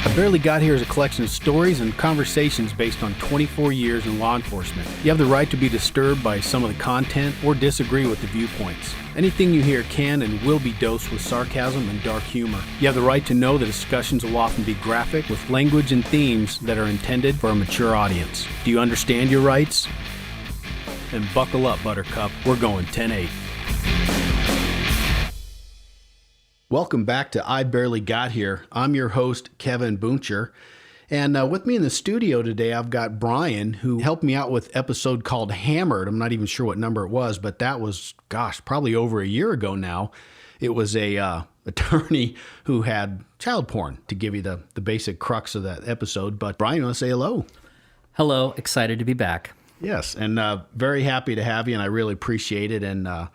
I Barely Got Here is a collection of stories and conversations based on 24 years in law enforcement. You have the right to be disturbed by some of the content or disagree with the viewpoints. Anything you hear can and will be dosed with sarcasm and dark humor. You have the right to know that discussions will often be graphic with language and themes that are intended for a mature audience. Do you understand your rights? Then buckle up, Buttercup. We're going 10-8. Welcome back to I Barely Got Here. I'm your host, Kevin Buncher. And with me in the studio today, I've got Brian, who helped me out with an episode called Hammered. I'm not even sure what number it was, but that was, probably over a year ago now. It was a attorney who had child porn, to give you the basic crux of that episode. But Brian, you want to say hello? Hello. Excited to be back. Yes, and very happy to have you, and I really appreciate it. And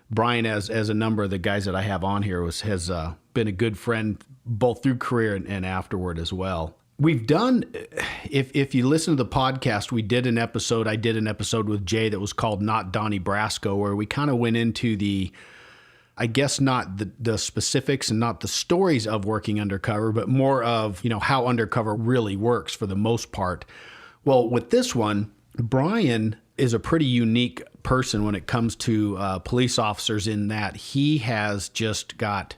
Brian, as a number of the guys that I have on here, has been a good friend both through career and afterward as well. We've done, if you listen to the podcast, I did an episode with Jay that was called Not Donnie Brasco, where we kind of went into not the specifics and not the stories of working undercover, but more of, how undercover really works for the most part. Well, with this one, Brian is a pretty unique person when it comes to police officers, in that he has just got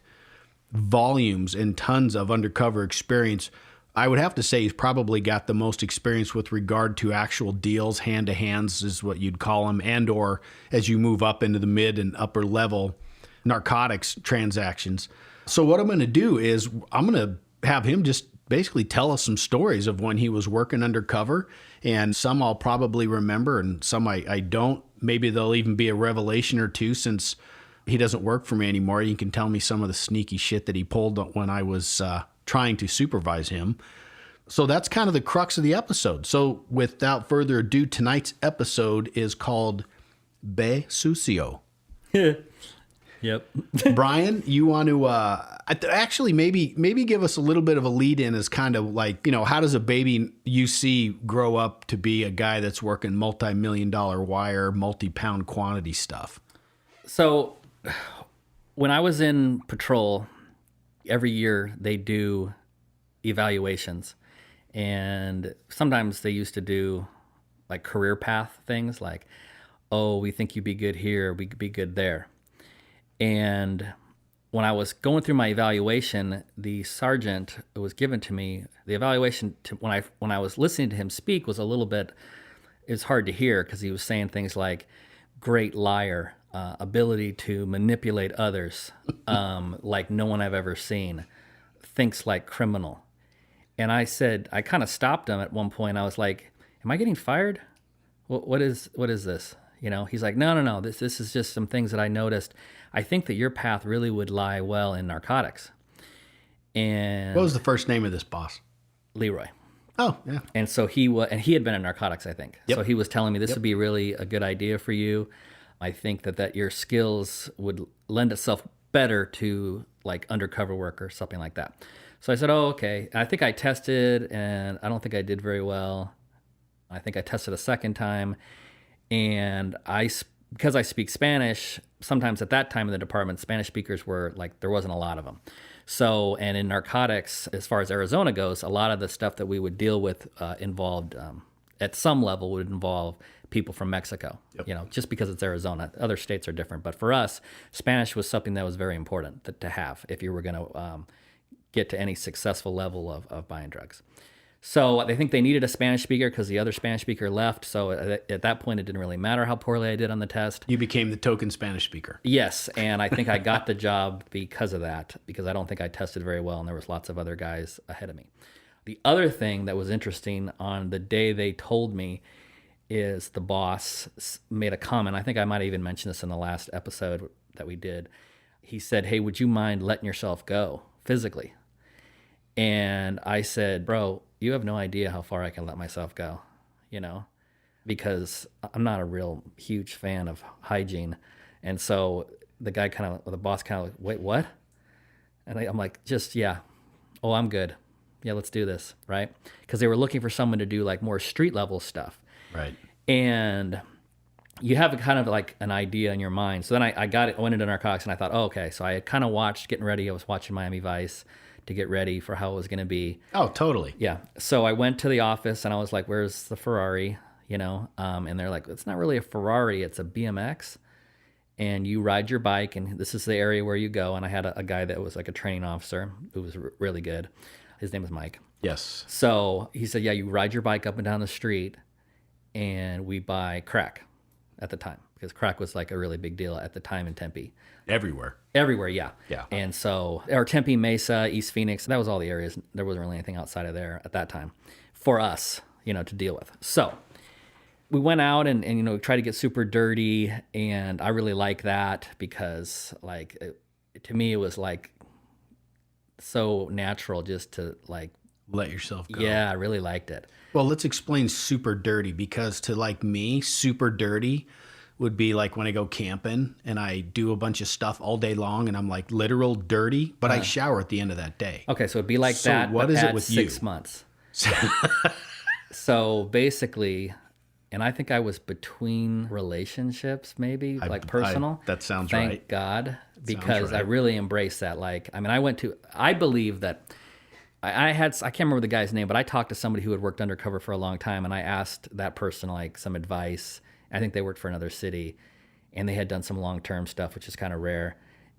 volumes and tons of undercover experience. I would have to say he's probably got the most experience with regard to actual deals, hand-to-hands is what you'd call them, and or as you move up into the mid and upper level narcotics transactions. So what I'm going to do is I'm going to have him just basically tell us some stories of when he was working undercover, and some I'll probably remember and some I don't. Maybe there'll even be a revelation or two, since he doesn't work for me anymore. You can tell me some of the sneaky shit that he pulled when I was trying to supervise him. So that's kind of the crux of the episode. So without further ado, tonight's episode is called Be Sucio. Yep. Brian, you want to actually maybe give us a little bit of a lead in, as kind of like, how does a baby UC grow up to be a guy that's working multi-million-dollar wire, multi-pound quantity stuff? So when I was in patrol, every year they do evaluations, and sometimes they used to do like career path things, like, oh, we think you'd be good here, we could be good there. And when I was going through my evaluation, the sergeant was given to me. The evaluation when I was listening to him speak was a little bit, it's hard to hear, because he was saying things like great liar, ability to manipulate others, like no one I've ever seen, thinks like criminal. And I kind of stopped him at one point. I was like, am I getting fired? What is this? He's like, no. This is just some things that I noticed. I think that your path really would lie well in narcotics. And what was the first name of this boss? Leroy. Oh, yeah. And so he had been in narcotics, I think. Yep. So he was telling me this would be really a good idea for you. I think that your skills would lend itself better to like undercover work or something like that. So I said, oh, okay. And I think I tested, and I don't think I did very well. I think I tested a second time. And because I speak Spanish, sometimes at that time in the department, Spanish speakers were like, there wasn't a lot of them. So, and in narcotics, as far as Arizona goes, a lot of the stuff that we would deal with involved, at some level, would involve people from Mexico, just because it's Arizona. Other states are different. But for us, Spanish was something that was very important to have if you were going to get to any successful level of buying drugs. So they think they needed a Spanish speaker because the other Spanish speaker left. So at that point, it didn't really matter how poorly I did on the test. You became the token Spanish speaker. Yes, and I think I got the job because of that, because I don't think I tested very well, and there was lots of other guys ahead of me. The other thing that was interesting on the day they told me is the boss made a comment. I think I might have even mentioned this in the last episode that we did. He said, hey, would you mind letting yourself go physically? And I said, bro, you have no idea how far I can let myself go, because I'm not a real huge fan of hygiene. And so the boss kind of, wait, what? And I'm like, oh, I'm good. Yeah, let's do this, right? Because they were looking for someone to do like more street level stuff. Right. And you have a kind of like an idea in your mind. So then I went into narcotics, and I thought, oh, okay. So I had kind of watched Getting Ready. I was watching Miami Vice, to get ready for how it was going to be. Oh, totally. Yeah. So I went to the office and I was like, where's the Ferrari? And they're like, it's not really a Ferrari, it's a BMX. And you ride your bike, and this is the area where you go. And I had a guy that was like a training officer who was really good. His name was Mike. Yes. So he said, yeah, you ride your bike up and down the street, and we buy crack at the time, because crack was like a really big deal at the time in Tempe. Everywhere. Everywhere, yeah. Yeah. And so, or Tempe, Mesa, East Phoenix, that was all the areas. There wasn't really anything outside of there at that time for us, to deal with. So we went out and tried to get super dirty, and I really like that because, like, to me, it was like so natural just to like let yourself go. Yeah, I really liked it. Well, let's explain super dirty, because to like me, super dirty would be like when I go camping and I do a bunch of stuff all day long and I'm like literal dirty, but I shower at the end of that day. Okay, so it'd be like So that. what but is it at with 6 you? months. So basically, and I think I was between relationships, maybe like personal. That sounds Thank right. God, because I right. really embraced that. Like, I mean, I believe that I can't remember the guy's name, but I talked to somebody who had worked undercover for a long time, and I asked that person like some advice. I think they worked for another city, and they had done some long-term stuff, which is kind of rare.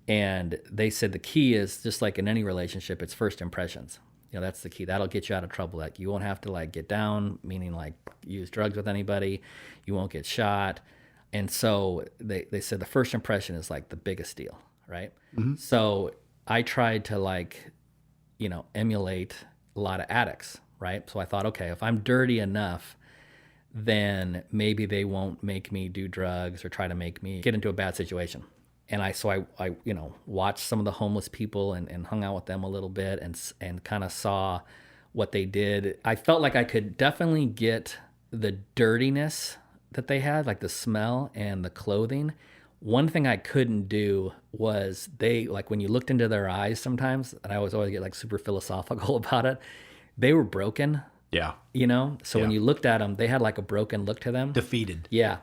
And they said the key is, just like in any relationship, it's first impressions. That's the key. That'll get you out of trouble. Like, you won't have to like get down, meaning like use drugs with anybody. You won't get shot. And so they said the first impression is like the biggest deal, right? Mm-hmm. So I tried to like, emulate a lot of addicts, right? So I thought, okay, if I'm dirty enough, then maybe they won't make me do drugs or try to make me get into a bad situation. And I watched some of the homeless people and hung out with them a little bit and kind of saw what they did. I felt like I could definitely get the dirtiness that they had, like the smell and the clothing. One thing I couldn't do was when you looked into their eyes sometimes, and I always get like super philosophical about it, they were broken. Yeah. So when you looked at them, they had like a broken look to them. Defeated. Yeah.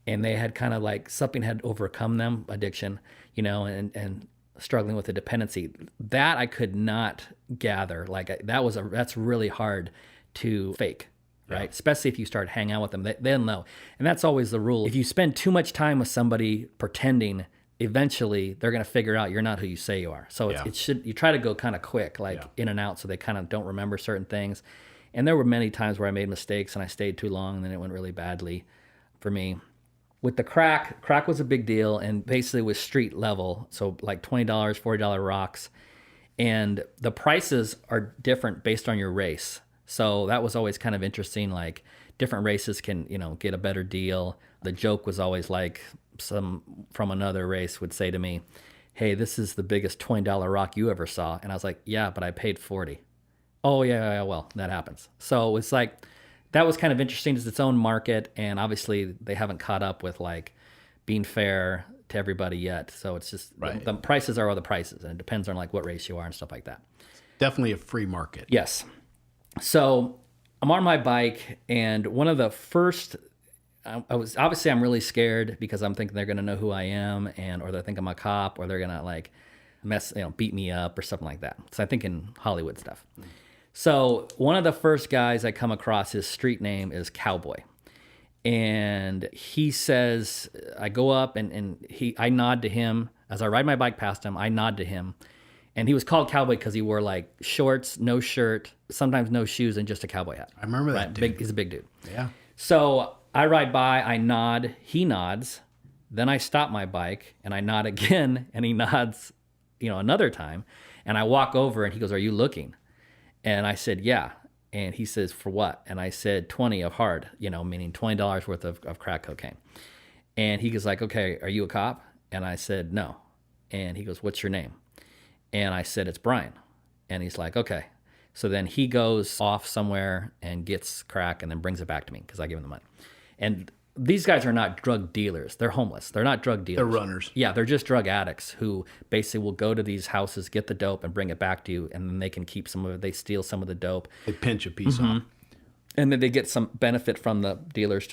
And they had kind of like something had overcome them, addiction, and struggling with a dependency. That I could not gather. Like that's really hard to fake, right? Yeah. Especially if you start hanging out with them, they'll know. And that's always the rule. If you spend too much time with somebody pretending, eventually they're going to figure out you're not who you say you are. So you try to go kind of quick, like in and out, so they kind of don't remember certain things. And there were many times where I made mistakes and I stayed too long, and then it went really badly for me. With the crack was a big deal, and basically was street level. So like $20, $40 rocks. And the prices are different based on your race. So that was always kind of interesting. Like, different races can, get a better deal. The joke was always like, some from another race would say to me, hey, this is the biggest $20 rock you ever saw. And I was like, yeah, but I paid 40. Oh yeah, well, that happens. So it's like, that was kind of interesting. It's its own market, and obviously they haven't caught up with like being fair to everybody yet. So it's just right. The prices are the prices, and it depends on like what race you are and stuff like that. Definitely a free market. Yes. So I'm on my bike, and one of the first, I'm really scared because I'm thinking they're going to know who I am, or they think I'm a cop, or they're going to like beat me up or something like that. So I think in Hollywood stuff. So one of the first guys I come across, his street name is Cowboy. And he says, I go up and I nod to him. As I ride my bike past him, I nod to him. And he was called Cowboy because he wore like shorts, no shirt, sometimes no shoes, and just a cowboy hat. I remember that dude. He's a big dude. Yeah. So I ride by, I nod, he nods. Then I stop my bike and I nod again, and he nods, another time. And I walk over and he goes, are you looking? And I said, yeah. And he says, for what? And I said, 20 of hard, meaning $20 worth of crack cocaine. And he goes like, okay, are you a cop? And I said, no. And he goes, what's your name? And I said, it's Brian. And he's like, okay. So then he goes off somewhere and gets crack and then brings it back to me because I give him the money. And these guys are not drug dealers. They're homeless. They're not drug dealers. They're runners. Yeah, they're just drug addicts who basically will go to these houses, get the dope, and bring it back to you, and then they can keep some of it. They steal some of the dope. They pinch a piece off. And then they get some benefit from the dealers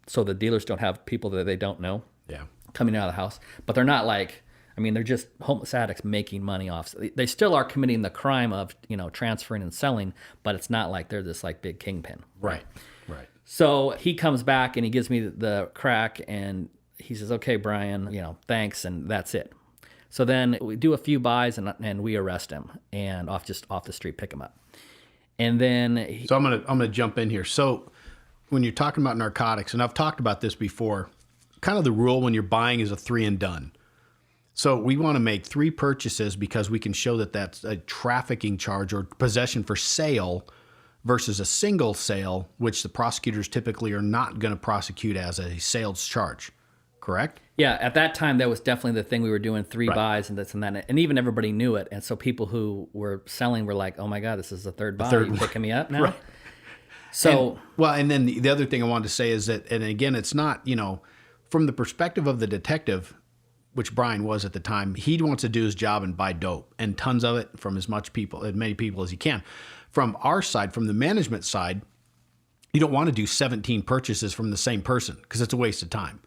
so the dealers don't have people that they don't know Yeah. coming out of the house. But they're not like, I mean, they're just homeless addicts making money off. They still are committing the crime of, transferring and selling, but it's not like they're this like big kingpin. Right. So he comes back and he gives me the crack and he says, okay, Brian, thanks. And that's it. So then we do a few buys and we arrest him and off the street, pick him up. And then So I'm gonna jump in here. So when you're talking about narcotics, and I've talked about this before, kind of the rule when you're buying is a 3 and done. So we want to make 3 purchases because we can show that that's a trafficking charge or possession for sale versus a single sale, which the prosecutors typically are not going to prosecute as a sales charge. Correct? Yeah, at that time, that was definitely the thing. We were doing 3 buys and this and that. And even everybody knew it. And so people who were selling were like, oh my God, this is the third buy. You picking me up now? Right. So, and then the other thing I wanted to say is that, and again, it's not, from the perspective of the detective, which Brian was at the time, he wants to do his job and buy dope and tons of it from as many people as he can. From our side, from the management side, you don't want to do 17 purchases from the same person because it's a waste of time.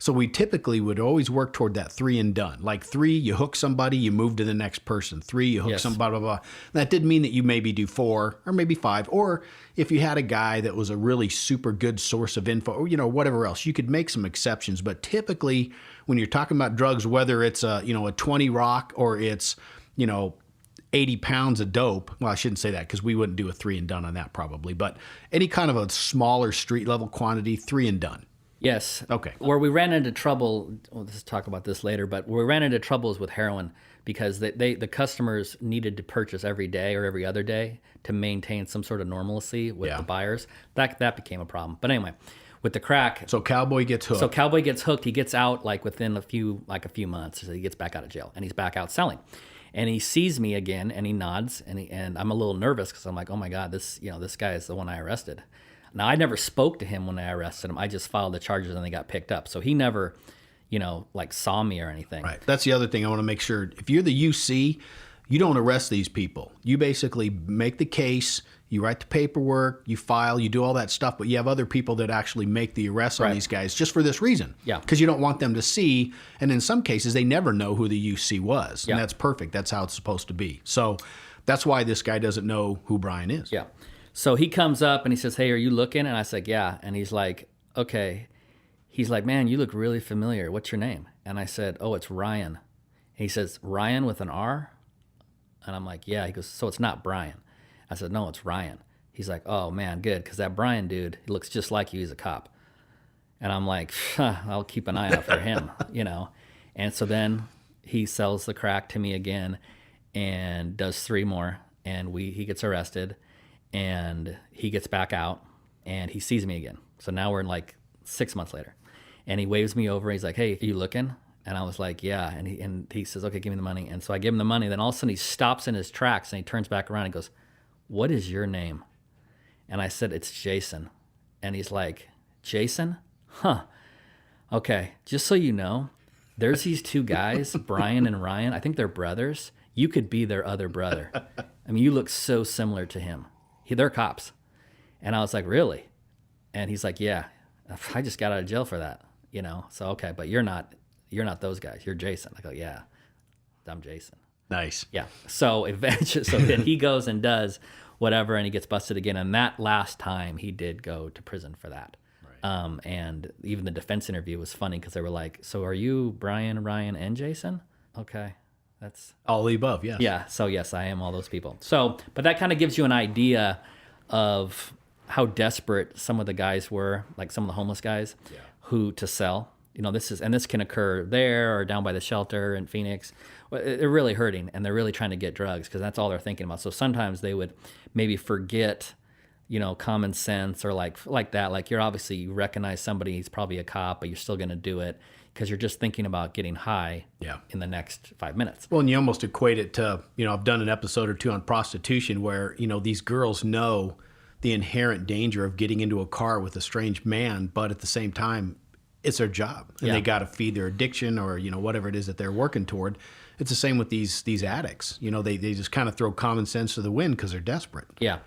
So we typically would always work toward that 3 and done. Like 3, you hook somebody, you move to the next person. 3, you hook somebody, blah, blah, blah. That didn't mean that you maybe do 4 or maybe 5. Or if you had a guy that was a really super good source of info or, whatever else, you could make some exceptions. But typically when you're talking about drugs, whether it's a 20 rock or it's, 80 pounds of dope. Well, I shouldn't say that because we wouldn't do a 3 and done on that probably. But any kind of a smaller street level quantity, 3 and done. Yes. Okay. Where we ran into trouble, let's talk about this later, but where we ran into trouble is with heroin because the customers needed to purchase every day or every other day to maintain some sort of normalcy with the buyers. That became a problem. But anyway, with the crack. So Cowboy gets hooked. He gets out like within a few months. So he gets back out of jail and he's back out selling. And he sees me again and he nods and I'm a little nervous because I'm like, oh my God, this guy is the one I arrested. Now, I never spoke to him when I arrested him. I just filed the charges and they got picked up. So he never, saw me or anything. Right. That's the other thing I want to make sure. If you're the UC, you don't arrest these people. You basically make the case, you write the paperwork, you file, you do all that stuff, but you have other people that actually make the arrests on these guys just for this reason. Yeah. Because you don't want them to see, and in some cases, they never know who the UC was. Yeah. And that's perfect. That's how it's supposed to be. So that's why this guy doesn't know who Brian is. Yeah. So he comes up and he says, hey, are you looking? And I said, yeah. And he's like, okay. He's like, man, you look really familiar. What's your name? And I said, oh, it's Ryan. He says, Ryan with an R? And I'm like, yeah. He goes, so it's not Brian. I said, no, it's Ryan. He's like, oh, man, good. Because that Brian dude, he looks just like you. He's a cop. And I'm like, I'll keep an eye out for him, And so then he sells the crack to me again and does 3 more. And he gets arrested. And he gets back out and he sees me again. So now we're in like 6 months later. And he waves me over. He's like, hey, are you looking? And I was like, yeah. And he says, okay, give me the money. And so I give him the money. Then all of a sudden he stops in his tracks and he turns back around and goes, what is your name? And I said, it's Jason. And he's like, Jason? Huh. Okay. Just so you know, there's these 2 guys, Brian and Ryan. I think they're brothers. You could be their other brother. I mean, you look so similar to him. They're cops. And I was like, really? And he's like, yeah, I just got out of jail for that, So, okay, but you're not those guys. You're Jason. I go, yeah, I'm Jason. Nice. Yeah. So eventually, then he goes and does whatever and he gets busted again. And that last time he did go to prison for that. Right. And even the defense interview was funny because they were like, so are you Brian, Ryan, and Jason? Okay. That's all the above, yes. Yeah, so yes, I am all those people. So, but that kind of gives you an idea of how desperate some of the guys were, like some of the homeless guys, who to sell. This can occur there or down by the shelter in Phoenix. They're really hurting and they're really trying to get drugs because that's all they're thinking about. So sometimes they would maybe forget, common sense or like that. Like you recognize somebody, he's probably a cop, but you're still going to do it. Because you're just thinking about getting high in the next 5 minutes. Well, and you almost equate it to, I've done an episode or 2 on prostitution where, these girls know the inherent danger of getting into a car with a strange man, but at the same time, it's their job. And they got to feed their addiction or, whatever it is that they're working toward. It's the same with these addicts. They just kind of throw common sense to the wind because they're desperate. Yeah.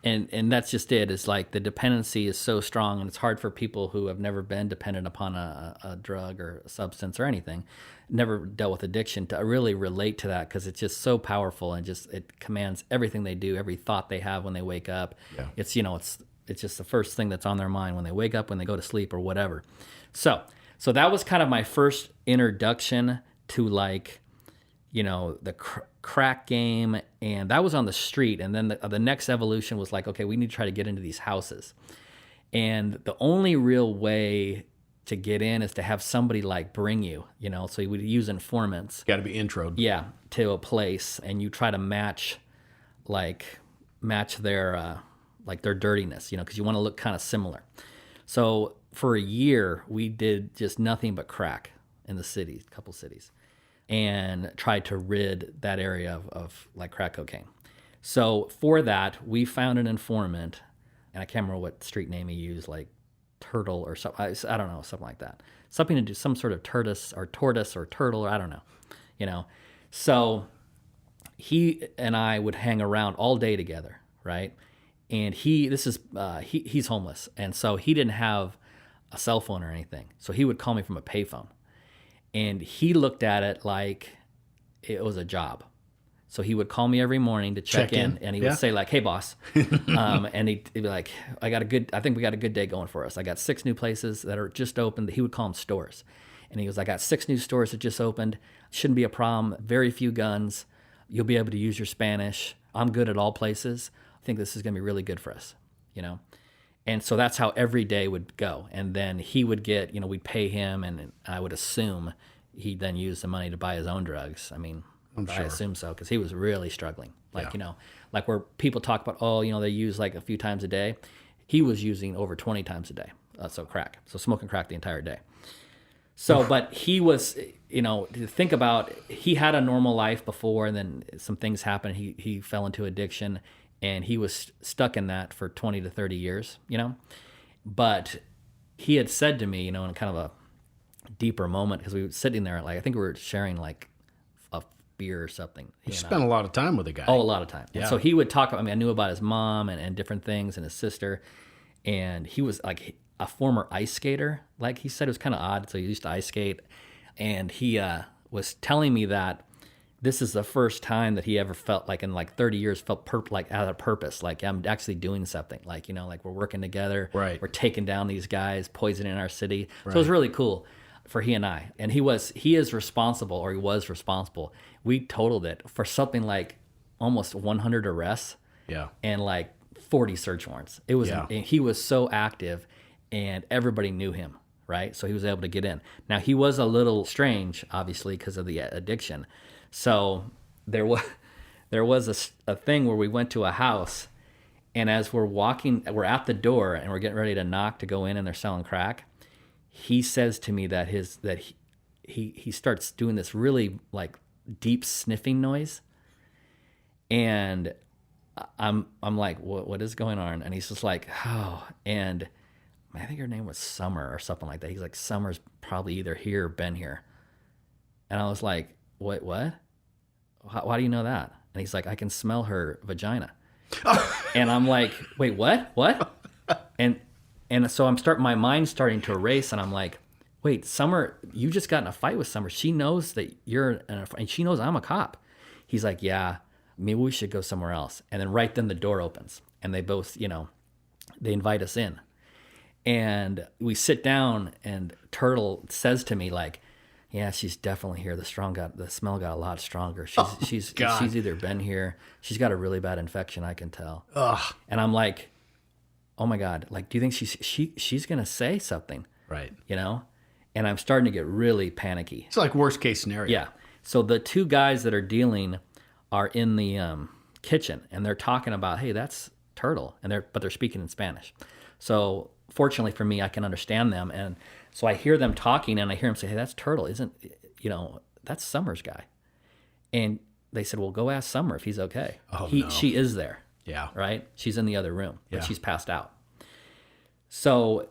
And that's just it. It's like the dependency is so strong, and it's hard for people who have never been dependent upon a drug or a substance or anything, never dealt with addiction, to really relate to that, because it's just so powerful, and just it commands everything they do, every thought they have when they wake up. Yeah. It's it's just the first thing that's on their mind when they wake up, when they go to sleep, or whatever. So that was kind of my first introduction to like, the crack game, and that was on the street. And then the next evolution was like, okay, we need to try to get into these houses. And the only real way to get in is to have somebody like bring you, so you would use informants. Got to be introed. Yeah, to a place, and you try to match their like their dirtiness, because you want to look kind of similar. So for a year, we did just nothing but crack in the cities, a couple cities, and tried to rid that area of like crack cocaine. So for that, we found an informant, and I can't remember what street name he used, like Turtle or something. I don't know, something like that. Something to do, some sort of tortoise or turtle, or I don't know, So he and I would hang around all day together, right? And he's homeless, and so he didn't have a cell phone or anything. So he would call me from a payphone. And he looked at it like it was a job. So he would call me every morning to check in, and he would say like, "Hey, boss," and he'd be like, I think we got a good day going for us. I got 6 new places that are just opened." He would call them stores. And he goes, "I got 6 new stores that just opened. Shouldn't be a problem. Very few guns. You'll be able to use your Spanish. I'm good at all places. I think this is going to be really good for us, And so that's how every day would go. And then he would get, we'd pay him, and I would assume he'd then use the money to buy his own drugs. I mean, I assume so, because he was really struggling. Like, like where people talk about, they use like a few times a day. He was using over 20 times a day. So crack. So smoking crack the entire day. So, but he was, to think about, he had a normal life before, and then some things happened. He fell into addiction, and he was stuck in that for 20 to 30 years, But he had said to me, in kind of a deeper moment, because we were sitting there, like, I think we were sharing like a beer or something. You spent a lot of time with the guy. Oh, a lot of time. Yeah. And so he would talk, I knew about his mom and different things, and his sister. And he was like a former ice skater. Like he said, it was kind of odd. So he used to ice skate. And he was telling me that this is the first time that he ever felt like in like 30 years felt like out of purpose. Like I'm actually doing something, like, like we're working together. Right. We're taking down these guys, poisoning our city. Right. So it was really cool for he and I. And he was responsible. We totaled it for something like almost 100 arrests. Yeah. And like 40 search warrants. It was, and he was so active, and everybody knew him. Right. So he was able to get in. Now he was a little strange, obviously, because of the addiction. So there was a thing where we went to a house, and as we're at the door and we're getting ready to knock to go in, and they're selling crack. He says to me that he starts doing this really like deep sniffing noise, and I'm like, what is going on? And he's just like, oh, and I think her name was Summer or something like that. He's like, Summer's probably either here or been here. And I was like, what? Why do you know that? And he's like, I can smell her vagina. And I'm like, wait, what? And so my mind's starting to erase, and I'm like, wait, Summer, you just got in a fight with Summer. She knows that and she knows I'm a cop. He's like, yeah, maybe we should go somewhere else. And then right then the door opens, and they both, they invite us in. And we sit down, and Turtle says to me like, yeah, she's definitely here. The smell got a lot stronger. She's either been here. She's got a really bad infection, I can tell. Ugh. And I'm like, oh my God, like, do you think she's gonna say something? Right. And I'm starting to get really panicky. It's like worst case scenario. Yeah. So the 2 guys that are dealing are in the kitchen, and they're talking about, hey, that's Turtle, but they're speaking in Spanish. So fortunately for me, I can understand them, and so I hear them talking, and I hear them say, hey, that's Turtle, that's Summer's guy. And they said, well, go ask Summer if he's okay. Oh, no. She is there. Yeah. Right? She's in the other room, but Yeah. she's passed out. So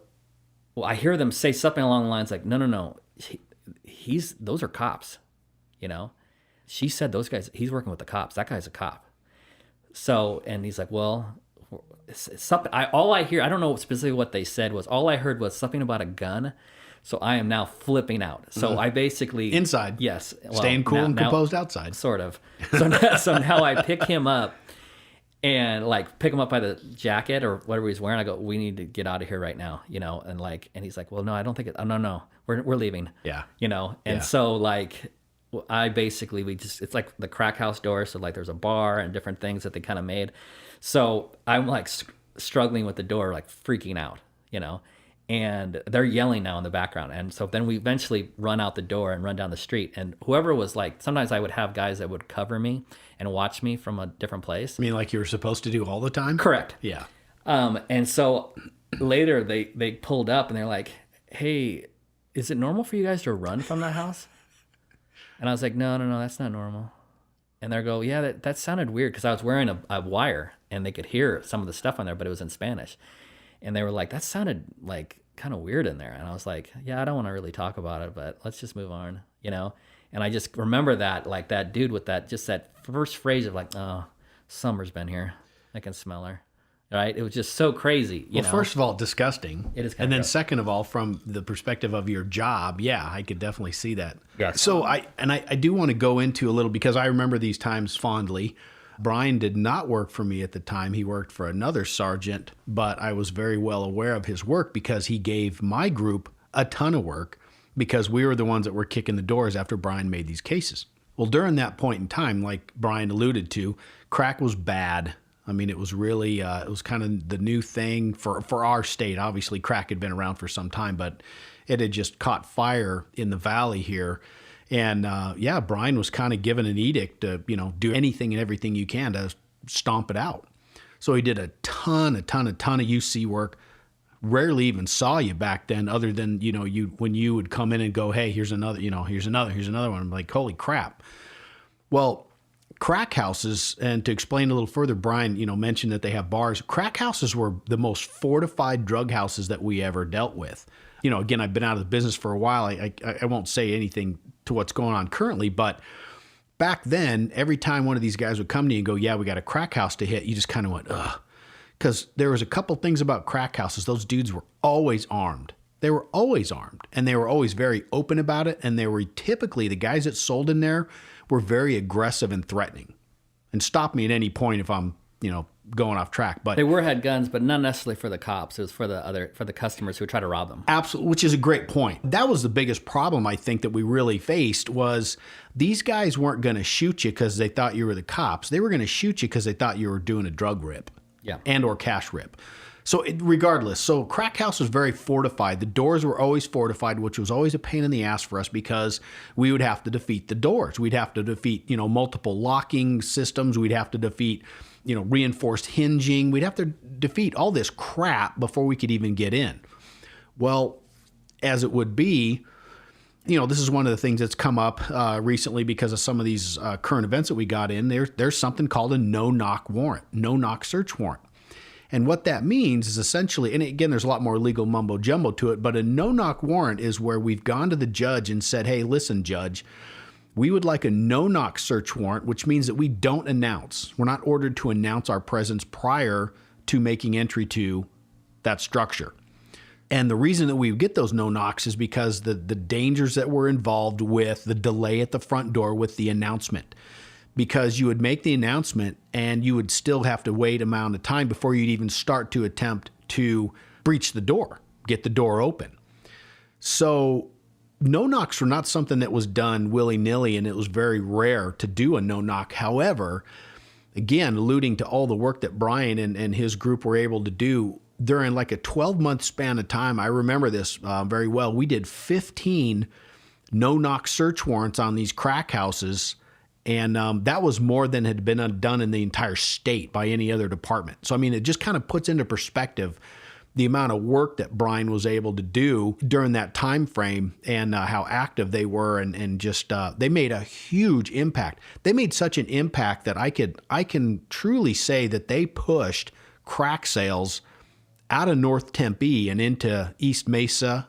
I hear them say something along the lines like, no, those are cops, She said those guys, he's working with the cops. That guy's a cop. So, and he's like, well, something. All I hear, I don't know specifically what they said, was all I heard was something about a gun. So I am now flipping out. So I basically Inside. yes, well, Staying cool and composed outside. sort of. So now I pick him up and like pick him up by the jacket or whatever he's wearing. I go, we need to get out of here right now, and he's like, well, no, I don't think it. Oh, no, we're leaving. Yeah. And so like I basically it's like the crack house door. So like there's a bar and different things that they kind of made. So I'm like struggling with the door, like freaking out, and they're yelling now in the background. And so then we eventually run out the door and run down the street. And whoever was like, sometimes I would have guys that would cover me and watch me from a different place. I mean, like you were supposed to do all the time? Correct. Yeah. And so later they pulled up and they're like, hey, is it normal for you guys to run from that house? And I was like, no, that's not normal. And they go, yeah, that sounded weird because I was wearing a wire and they could hear some of the stuff on there, but it was in Spanish. And they were like, that sounded like kind of weird in there. And I was like, yeah, I don't want to really talk about it, but let's just move on, And I just remember that, like that dude with that first phrase of like, oh, Summer's been here. I can smell her. Right? It was just so crazy. Well, first of all, disgusting. It is kind and of then gross. second of all, from the perspective of your job, yeah, I could definitely see that. Yes. So I do want to go into a little, because I remember these times fondly. Brian did not work for me at the time. He worked for another sergeant, but I was very well aware of his work because he gave my group a ton of work because we were the ones that were kicking the doors after Brian made these cases. Well, during that point in time, like Brian alluded to, crack was bad. I mean, it was really, it was kind of the new thing for our state. Obviously, crack had been around for some time, but it had just caught fire in the valley here. And Brian was kind of given an edict to, do anything and everything you can to stomp it out. So he did a ton of UC work. Rarely even saw you back then, other than when you would come in and go, hey, here's another one. I'm like, holy crap. Well, crack houses, and to explain a little further, Brian, mentioned that they have bars. Crack houses were the most fortified drug houses that we ever dealt with. Again, I've been out of the business for a while. I won't say anything to what's going on currently, but back then, every time one of these guys would come to you and go, yeah, we got a crack house to hit, you just kind of went, ugh. Because there was a couple things about crack houses. Those dudes were always armed. They were always armed, and they were always very open about it. And they were typically, the guys that sold in there were very aggressive and threatening. And stop me at any point if I'm, going off track. But they had guns, but not necessarily for the cops. It was for the customers who would try to rob them. Absolutely, which is a great point. That was the biggest problem I think that we really faced was these guys weren't going to shoot you because they thought you were the cops. They were going to shoot you because they thought you were doing a drug rip. Yeah. And or cash rip. So regardless, so crack house was very fortified. The doors were always fortified, which was always a pain in the ass for us because we would have to defeat the doors. We'd have to defeat, multiple locking systems. We'd have to defeat, reinforced hinging. We'd have to defeat all this crap before we could even get in. Well, as it would be, this is one of the things that's come up recently because of some of these current events that we got in. There's something called a no-knock warrant, no-knock search warrant. And what that means is essentially, and again, there's a lot more legal mumbo jumbo to it, but a no-knock warrant is where we've gone to the judge and said, hey, listen, judge, we would like a no-knock search warrant, which means that we don't announce. We're not ordered to announce our presence prior to making entry to that structure. And the reason that we get those no-knocks is because the dangers that were involved with the delay at the front door with the announcement. Because you would make the announcement and you would still have to wait amount of time before you'd even start to attempt to breach the door, get the door open. So no-knocks were not something that was done willy-nilly, and it was very rare to do a no-knock. However, again, alluding to all the work that Brian and his group were able to do during like a 12-month span of time, I remember this very well. We did 15 no-knock search warrants on these crack houses, and that was more than had been done in the entire state by any other department. So, I mean, it just kind of puts into perspective the amount of work that Brian was able to do during that time frame and how active they were, and just they made a huge impact. They made such an impact that I can truly say that they pushed crack sales out of North Tempe and into East Mesa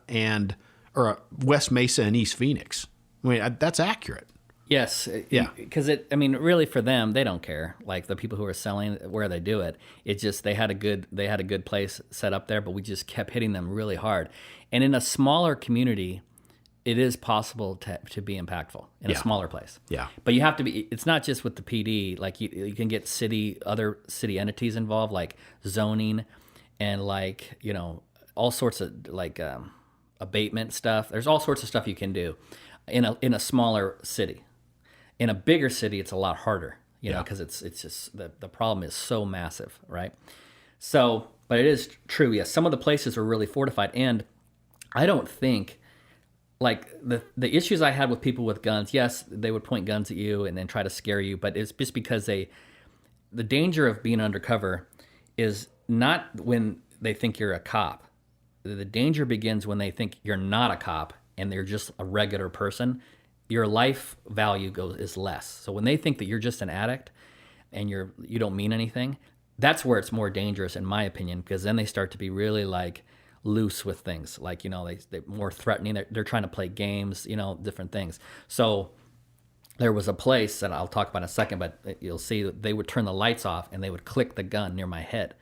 or West Mesa and East Phoenix. I mean, that's accurate. Yes, Yeah. because I mean, really, for them, they don't care. Like the people who are selling where they do it, it just they had a good place set up there, but we just kept hitting them really hard. And in a smaller community, it is possible to be impactful in a Yeah. smaller place. Yeah. But you have to be. It's not just with the PD. Like you can get other city entities involved, like zoning, and like all sorts of like abatement stuff. There's all sorts of stuff you can do in a smaller city. In a bigger city, it's a lot harder, because it's just the problem is so massive, right? So, but it is true. Yes, some of the places are really fortified, and I don't think like the issues I had with people with guns. Yes, they would point guns at you and then try to scare you, but it's just because the danger of being undercover is not when they think you're a cop. The danger begins when they think you're not a cop and they're just a regular person. Your life value is less. So when they think that you're just an addict and you don't mean anything, that's where it's more dangerous, in my opinion, because then they start to be really like loose with things, like they're more threatening. They're trying to play games, different things. So there was a place that I'll talk about in a second, but you'll see that they would turn the lights off and they would click the gun near my head,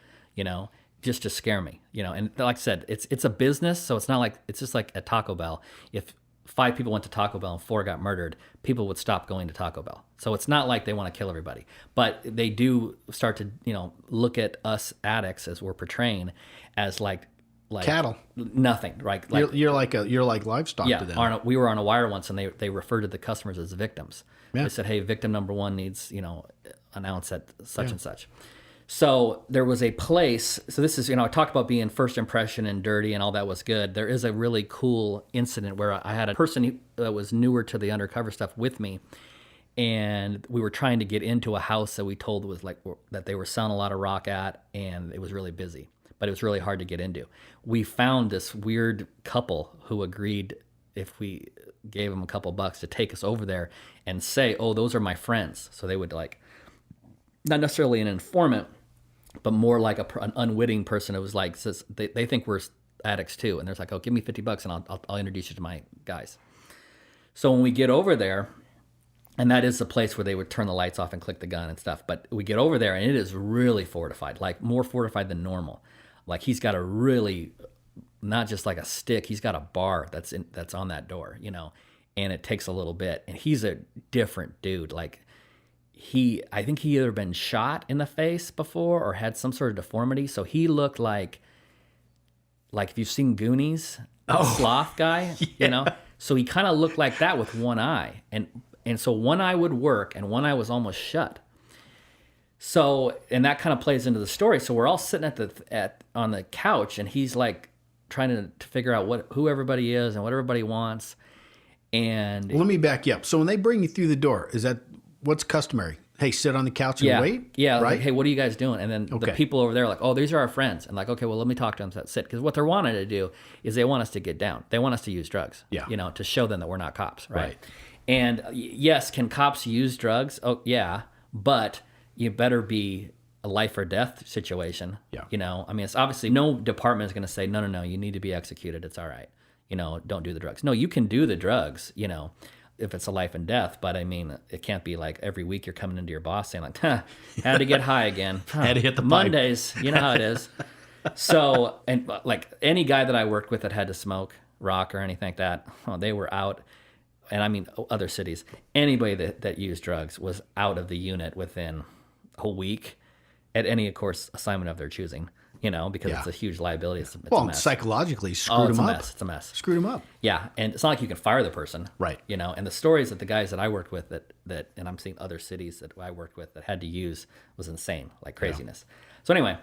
just to scare me, And like I said, it's a business, so it's not like it's just like at Taco Bell. If 5 people went to Taco Bell and 4 got murdered, people would stop going to Taco Bell. So it's not like they want to kill everybody, but they do start to, look at us addicts as we're portraying as like Cattle. nothing, right? You're like livestock to them. We were on a wire once, and they referred to the customers as victims. Yeah. They said, "Hey, victim number 1 needs, an ounce at such and such." So there was a place. So this is, I talked about being first impression and dirty and all that was good. There is a really cool incident where I had a person that was newer to the undercover stuff with me, and we were trying to get into a house that we told was like that they were selling a lot of rock at, and it was really busy, but it was really hard to get into. We found this weird couple who agreed if we gave them a couple bucks to take us over there and say, "Oh, those are my friends." So they would like, not necessarily an informant, but more like an unwitting person. It was like, says they think we're addicts too, and they're like, "Oh, give me $50 and I'll introduce you to my guys." So when we get over there, and that is the place where they would turn the lights off and click the gun and stuff. But we get over there, and it is really fortified, like more fortified than normal. Like he's got a really, not just like a stick, he's got a bar that's on that door, and it takes a little bit. And he's a different dude. Like I think he either been shot in the face before or had some sort of deformity. So he looked like if you've seen Goonies, the sloth guy, So he kind of looked like that with one eye. And so one eye would work and one eye was almost shut. So, and that kind of plays into the story. So we're all sitting on the couch, and he's like trying to figure out who everybody is and what everybody wants. And Well, let me back you up. So when they bring you through the door, what's customary? Hey, sit on the couch and wait? Yeah. Right? Like, hey, what are you guys doing? And then the people over there are like, "Oh, these are our friends." And like, okay, well, let me talk to them. So sit. Because what they're wanting to do is they want us to get down. They want us to use drugs. Yeah. To show them that we're not cops. Right. Right. And yes, can cops use drugs? Oh, yeah. But you better be a life or death situation. Yeah. I mean, it's obviously no department is going to say, no, you need to be executed. It's all right. Don't do the drugs. No, you can do the drugs, if it's a life and death. But I mean, it can't be like every week you're coming into your boss saying like, had to get high again. Had to hit the pipe. Mondays, you know how it is. So, and like any guy that I worked with that had to smoke rock or anything like that, they were out. And I mean, other cities, anybody that used drugs was out of the unit within a week at any, of course, assignment of their choosing, because it's a huge liability. It's a mess. Psychologically screwed them up. It's a mess. Screwed them up. Yeah. And it's not like you can fire the person. Right. And the stories that the guys that I worked with that and I'm seeing other cities that I worked with that had to use was insane, like craziness. Yeah. So anyway,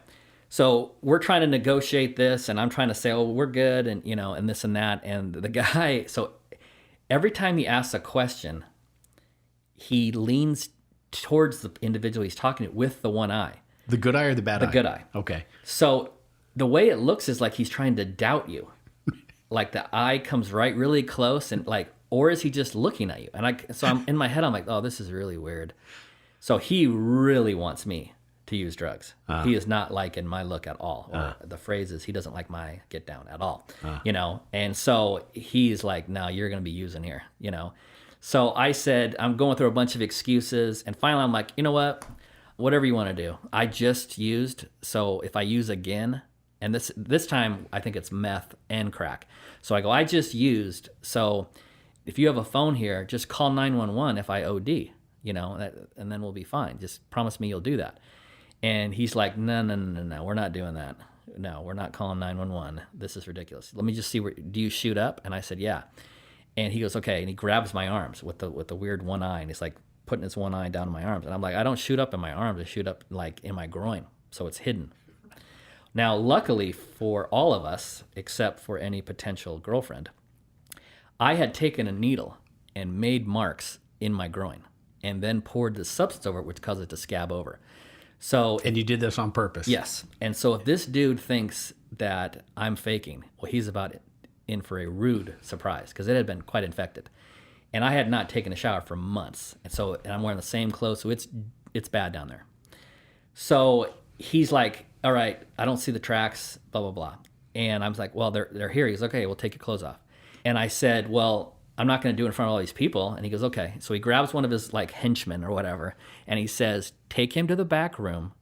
so we're trying to negotiate this, and I'm trying to say, "Oh, we're good," and, and this and that. And the guy, so every time he asks a question, he leans towards the individual he's talking to with the one eye. The good eye or the bad eye? The good eye. Okay. So the way it looks is like he's trying to doubt you. Like the eye comes right really close, and like, or is he just looking at you? And so I'm in my head, I'm like, "Oh, this is really weird." So he really wants me to use drugs. He is not liking my look at all. Or the phrase is, he doesn't like my get down at all. And so he's like, "No, you're going to be using here," So I said, I'm going through a bunch of excuses. And finally, I'm like, you know what? Whatever you want to do. I just used. So if I use again, and this time I think it's meth and crack. So I go, I just used. So if you have a phone here, just call 911 if I OD, and then we'll be fine. Just promise me you'll do that. And he's like, no, we're not doing that. No, we're not calling 911. This is ridiculous. Let me just see, do you shoot up? And I said, yeah. And he goes, okay. And he grabs my arms with the weird one eye. And he's like putting his one eye down in my arms. And I'm like, I don't shoot up in my arms. I shoot up like in my groin. So it's hidden. Now, luckily for all of us, except for any potential girlfriend, I had taken a needle and made marks in my groin and then poured the substance over it, which caused it to scab over. So, And you did this on purpose? Yes. And so if this dude thinks that I'm faking, well, he's about in for a rude surprise because it had been quite infected. And I had not taken a shower for months. And I'm wearing the same clothes, so it's bad down there. So he's like, all right, I don't see the tracks, blah, blah, blah. And I was like, well, they're here. He's okay, we'll take your clothes off. And I said, well, I'm not going to do it in front of all these people. And he goes, okay. So he grabs one of his like henchmen or whatever, and he says, take him to the back room.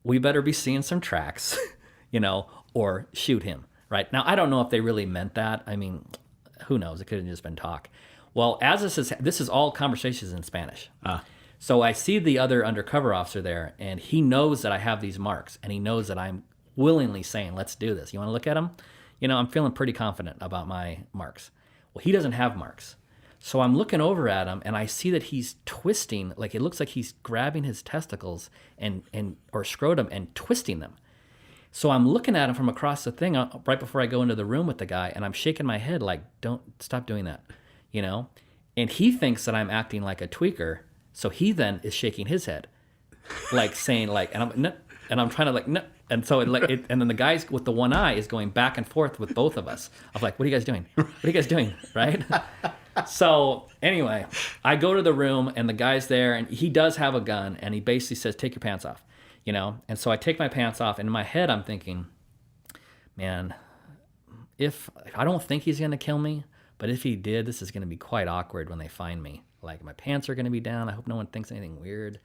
We better be seeing some tracks, or shoot him. Right now, I don't know if they really meant that. I mean, who knows? It could have just been talk. Well, as this is all conversations in Spanish. So I see the other undercover officer there, and he knows that I have these marks, and he knows that I'm willingly saying, let's do this. You want to look at them? I'm feeling pretty confident about my marks. Well, he doesn't have marks. So I'm looking over at him, and I see that he's twisting, like it looks like he's grabbing his testicles or scrotum and twisting them. So I'm looking at him from across the thing right before I go into the room with the guy, and I'm shaking my head like, don't stop doing that, And he thinks that I'm acting like a tweaker, so he then is shaking his head, like saying like, and I'm no, and I'm trying to like no, and so and then the guy with the one eye is going back and forth with both of us. I'm like, what are you guys doing? What are you guys doing? Right? So anyway, I go to the room and the guy's there, and he does have a gun, and he basically says, take your pants off. And so I take my pants off, and in my head I'm thinking, man, if I don't think he's going to kill me, but if he did, this is going to be quite awkward when they find me. Like my pants are going to be down. I hope no one thinks anything weird.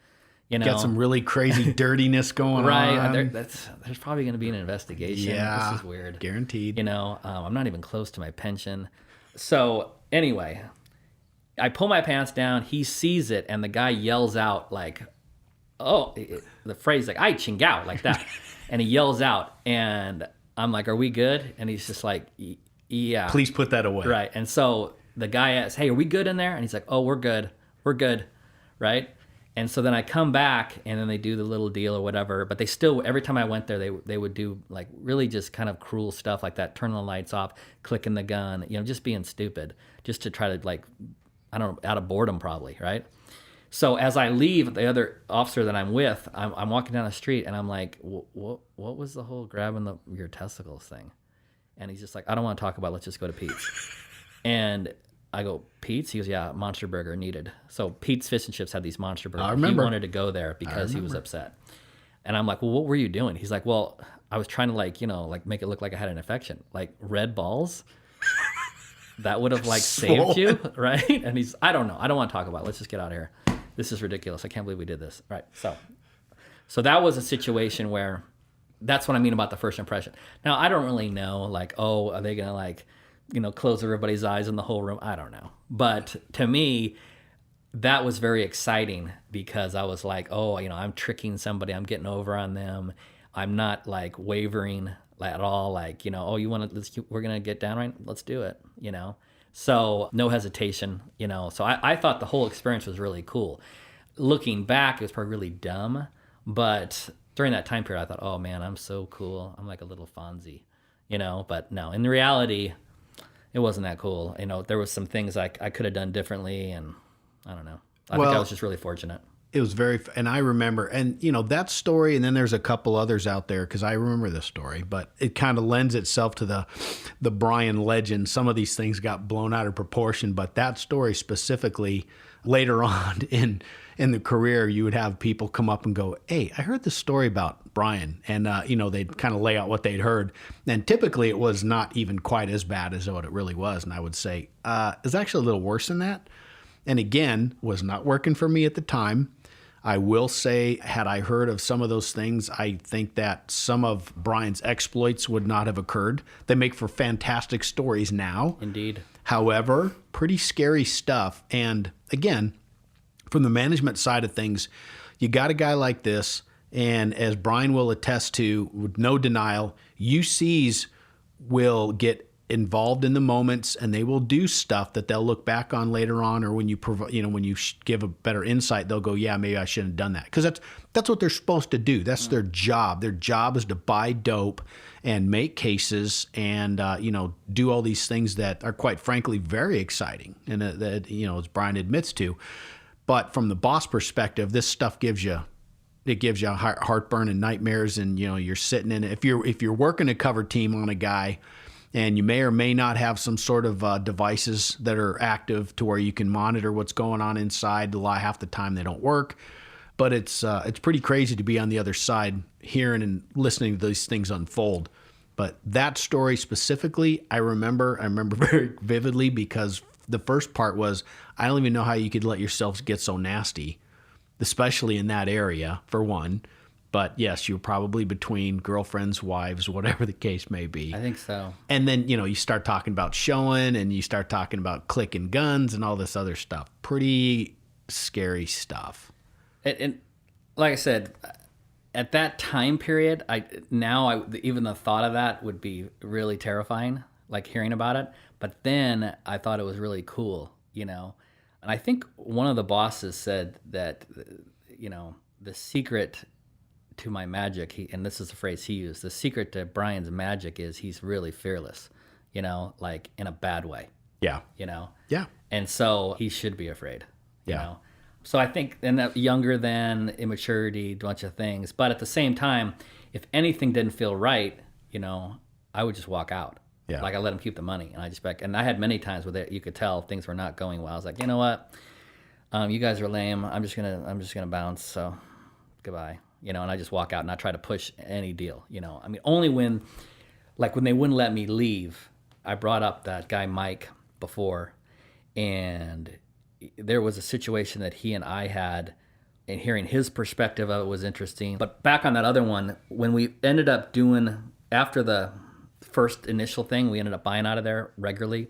Got some really crazy dirtiness going right. on. There's probably going to be an investigation. Yeah, this is weird. Guaranteed. I'm not even close to my pension. So anyway, I pull my pants down. He sees it, and the guy yells out like, the phrase like "ay chingao" like that, and he yells out, and I'm like, "Are we good?" And he's just like, "Yeah." Please put that away. Right. And so the guy asks, "Hey, are we good in there?" And he's like, "Oh, we're good, right?" And so then I come back, and then they do the little deal or whatever. But they still, every time I went there, they would do like really just kind of cruel stuff like that, turning the lights off, clicking the gun, just being stupid, just to try to like, I don't know, out of boredom probably, right? So as I leave, the other officer that I'm with, I'm walking down the street, and I'm like, what was the whole grabbing your testicles thing? And he's just like, I don't want to talk about it. Let's just go to Pete's. And I go, Pete's? He goes, yeah, Monster Burger needed. So Pete's Fish and Chips had these Monster Burgers. I remember. He wanted to go there because he was upset. And I'm like, well, what were you doing? He's like, well, I was trying to like make it look like I had an infection. Like red balls? That would have like saved you, right? And I don't know. I don't want to talk about it. Let's just get out of here. This is ridiculous. I can't believe we did this. Right. So that was a situation where that's what I mean about the first impression. Now, I don't really know, like, are they going to like, close everybody's eyes in the whole room? I don't know. But to me, that was very exciting because I was like, I'm tricking somebody. I'm getting over on them. I'm not like wavering at all. Like, you want to, we're going to get down, right? Let's do it, So no hesitation, So I thought the whole experience was really cool. Looking back, it was probably really dumb. But during that time period, I thought, oh man, I'm so cool. I'm like a little Fonzie, But no, in reality, it wasn't that cool. There was some things I could have done differently, and I don't know. I think I was just really fortunate. It was and I remember, and that story, and then there's a couple others out there because I remember this story, but it kind of lends itself to the Brian legend. Some of these things got blown out of proportion, but that story specifically, later on in the career, you would have people come up and go, hey, I heard this story about Brian, and they'd kind of lay out what they'd heard, and typically it was not even quite as bad as what it really was, and I would say, it's actually a little worse than that. And again, was not working for me at the time. I will say, had I heard of some of those things, I think that some of Brian's exploits would not have occurred. They make for fantastic stories now. Indeed. However, pretty scary stuff. And again, from the management side of things, you got a guy like this, and as Brian will attest to, with no denial, UCs will get involved in the moments, and they will do stuff that they'll look back on later on, or when you provide, when you give a better insight, they'll go, "Yeah, maybe I shouldn't have done that," because that's what they're supposed to do. That's their job. Their job is to buy dope and make cases, and do all these things that are, quite frankly, very exciting, and that as Brian admits to. But from the boss perspective, this stuff gives you heartburn and nightmares, and you're sitting in it. If you're working a cover team on a guy, and you may or may not have some sort of devices that are active to where you can monitor what's going on inside. Half the time they don't work, but it's pretty crazy to be on the other side, hearing and listening to these things unfold. But that story specifically, I remember very vividly, because the first part was, I don't even know how you could let yourself get so nasty, especially in that area, for one. But yes, you're probably between girlfriends, wives, whatever the case may be. I think so. And then, you start talking about showing, and you start talking about clicking guns and all this other stuff. Pretty scary stuff. And like I said, at that time period, even the thought of that would be really terrifying, like hearing about it. But then I thought it was really cool, And I think one of the bosses said that, the secret to my magic, and this is the phrase he used, the secret to Brian's magic is he's really fearless, like in a bad way. Yeah. Yeah. And so he should be afraid, Yeah. So I think, and that younger than immaturity, a bunch of things. But at the same time, if anything didn't feel right, I would just walk out. Yeah. Like I let him keep the money, and I had many times where you could tell things were not going well. I was like, you know what, you guys are lame. I'm just gonna bounce. So goodbye. And I just walk out and I try to push any deal, I mean, only when they wouldn't let me leave. I brought up that guy Mike before, and there was a situation that he and I had, and hearing his perspective of it was interesting. But back on that other one, when we ended up doing, after the first initial thing, we ended up buying out of there regularly.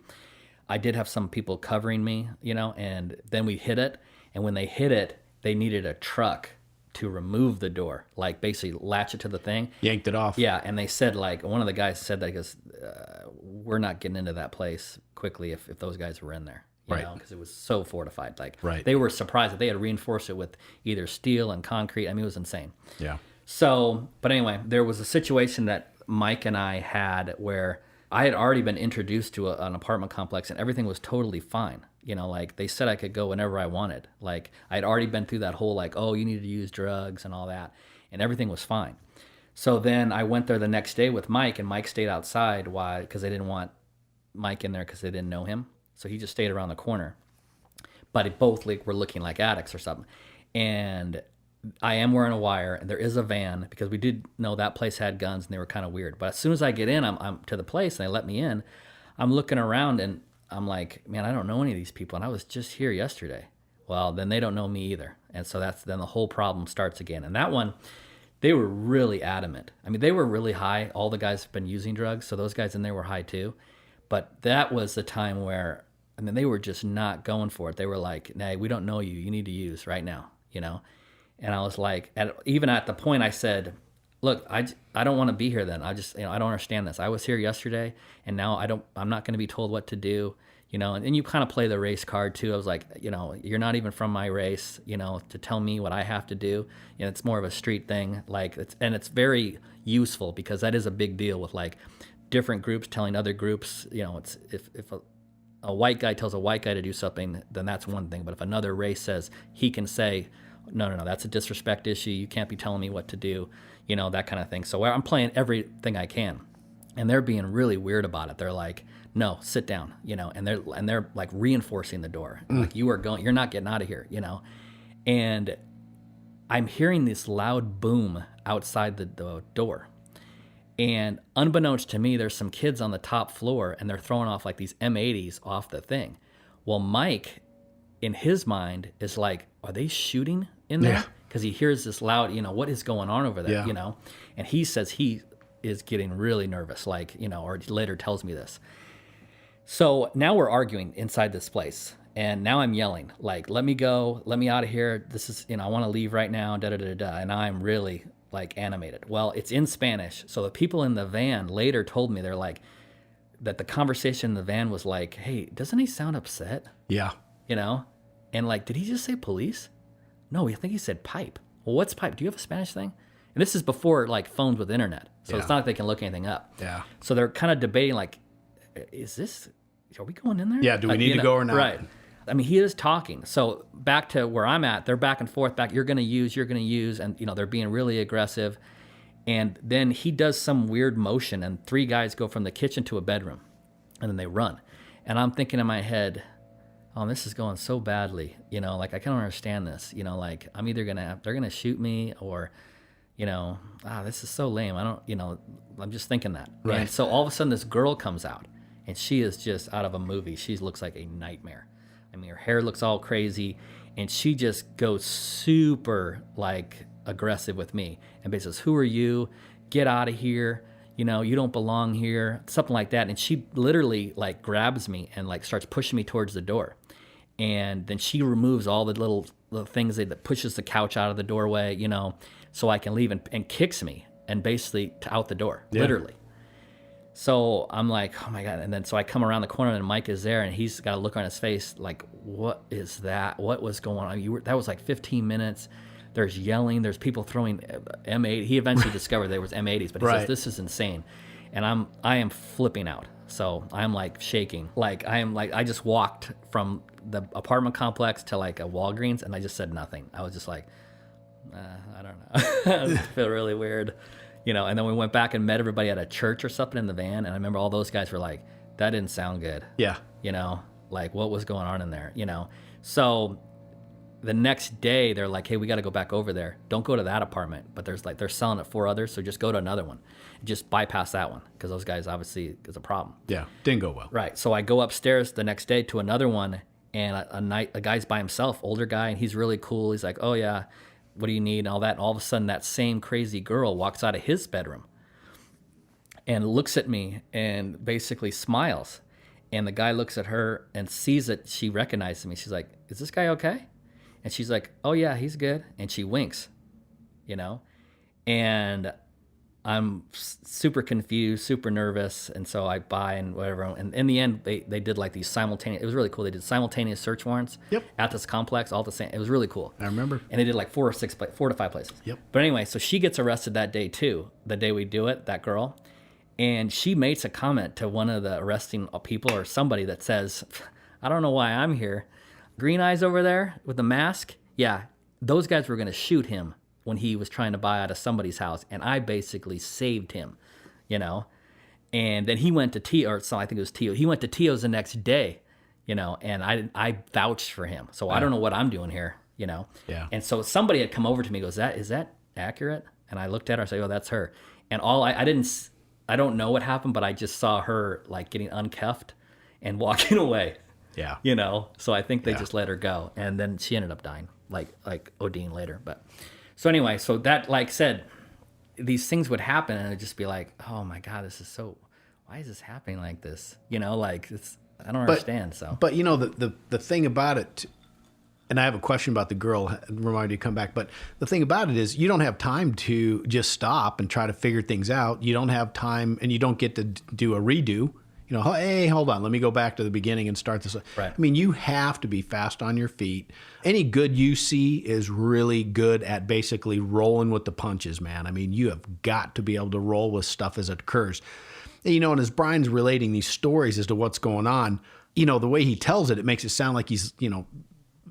I did have some people covering me, and then we hit it. And when they hit it, they needed a truck to remove the door, like basically latch it to the thing. Yanked it off. Yeah, and they said, one of the guys said that, he goes, we're not getting into that place quickly if those guys were in there, right? Because it was so fortified. Right. They were surprised that they had reinforced it with either steel and concrete. I mean, it was insane. Yeah. So, but anyway, there was a situation that Mike and I had where I had already been introduced to an apartment complex, and everything was totally fine. Like they said I could go whenever I wanted. Like I had already been through that whole, oh, you need to use drugs and all that, and everything was fine. So then I went there the next day with Mike, and Mike stayed outside. Why? Because they didn't want Mike in there because they didn't know him. So he just stayed around the corner. But it both were looking like addicts or something. And I am wearing a wire, and there is a van, because we did know that place had guns, and they were kind of weird. But as soon as I get in, I'm to the place, and they let me in. I'm looking around, and I'm like, man, I don't know any of these people, and I was just here yesterday. Well, then they don't know me either. And so then the whole problem starts again. And that one, they were really adamant. I mean, they were really high. All the guys have been using drugs, so those guys in there were high too. But that was the time where, they were just not going for it. They were like, "Nay, we don't know you. You need to use right now," And I was like, even at the point I said, "Look, I don't want to be here then. I just, I don't understand this. I was here yesterday, and now I'm not going to be told what to do." And you kind of play the race card too. I was like, you're not even from my race, to tell me what I have to do. It's more of a street thing. It's very useful, because that is a big deal with different groups telling other groups, it's if a white guy tells a white guy to do something, then that's one thing. But if another race says, he can say, no, that's a disrespect issue. You can't be telling me what to do, that kind of thing. So I'm playing everything I can, and they're being really weird about it. They're like, no, sit down, and they're like reinforcing the door. Like, you're not getting out of here, and I'm hearing this loud boom outside the door. And unbeknownst to me, there's some kids on the top floor, and they're throwing off these M80s off the thing. Well, Mike in his mind is like, are they shooting in there? Yeah. Because he hears this loud, what is going on over there, Yeah. And he says he is getting really nervous, like, or later tells me this. So now we're arguing inside this place. And now I'm yelling, like, let me go, let me out of here. This is, I want to leave right now, da da da da. And I'm really like animated. Well, it's in Spanish. So the people in the van later told me, they're like, that the conversation in the van was like, hey, doesn't he sound upset? Yeah. And like, did he just say police? No, I think he said pipe. Well, what's pipe? Do you have a Spanish thing? And this is before like phones with internet. So it's not like they can look anything up. Yeah. So they're kind of debating like, are we going in there? Yeah. Do we Like, need to go or not? Right. I mean, he is talking. So back to where I'm at, they're back and forth, you're going to use. And, they're being really aggressive. And then he does some weird motion and 3 guys go from the kitchen to a bedroom and then they run. And I'm thinking in my head, oh, this is going so badly. Like I can't understand this. Like I'm either they're going to shoot me or, this is so lame. I don't, I'm just thinking that. Right. And so all of a sudden this girl comes out and she is just out of a movie. She looks like a nightmare. I mean, her hair looks all crazy and she just goes super like aggressive with me and basically says, who are you? Get out of here. You don't belong here, something like that. And she literally like grabs me and like starts pushing me towards the door. And then she removes all the little things that pushes the couch out of the doorway, so I can leave and kicks me and basically out the door, literally. So I'm like, oh my God. And then so I come around the corner and Mike is there and he's got a look on his face like, what is that? What was going on? That was like 15 minutes. There's yelling. There's people throwing M8. He eventually discovered there was M80s, but he says, this is insane. And I am flipping out. So I'm like shaking. I just walked from the apartment complex to like a Walgreens and I just said nothing. I was just like, I don't know. I feel really weird. And then we went back and met everybody at a church or something in the van. And I remember all those guys were like, that didn't sound good. Yeah. Like what was going on in there, So the next day they're like, hey, we got to go back over there. Don't go to that apartment. But they're selling it 4 others. So just go to another one. Just bypass that one. Because those guys obviously is a problem. Yeah. Didn't go well. Right. So I go upstairs the next day to another one. And a guy's by himself, older guy. And he's really cool. He's like, oh yeah, what do you need? And all that. And all of a sudden that same crazy girl walks out of his bedroom and looks at me and basically smiles. And the guy looks at her and sees that she recognizes me. She's like, is this guy okay? And she's like, oh yeah, he's good. And she winks, and I'm super confused, super nervous. And so I buy and whatever. And in the end, they did like these simultaneous, it was really cool. They did simultaneous search warrants at this complex, all at the same. It was really cool. I remember. And they did like 4 to 5 places. Yep. But anyway, so she gets arrested that day too, the day we do it, that girl. And she makes a comment to one of the arresting people or somebody that says, I don't know why I'm here. Green eyes over there with the mask. Yeah, those guys were going to shoot him when he was trying to buy out of somebody's house. And I basically saved him, And then he went to Tio, or so I think it was Tio. He went to Tio's the next day, and I vouched for him. So I don't know what I'm doing here, Yeah. And so somebody had come over to me and goes, is that accurate? And I looked at her and said, oh, that's her. And I don't know what happened, but I just saw her like getting uncuffed and walking away. Yeah. So I think they just let her go. And then she ended up dying, like ODing later. But so anyway, so that, like said, these things would happen and it'd just be like, oh my God, why is this happening like this? Like I don't understand. So, but the thing about it, and I have a question about the girl, remind you to come back. But the thing about it is you don't have time to just stop and try to figure things out. You don't have time and you don't get to do a redo. Hey, hold on, let me go back to the beginning and start this. Right. I mean, you have to be fast on your feet. Any good UC is really good at basically rolling with the punches, man. I mean, you have got to be able to roll with stuff as it occurs. And as Brian's relating these stories as to what's going on, the way he tells it, it makes it sound like he's,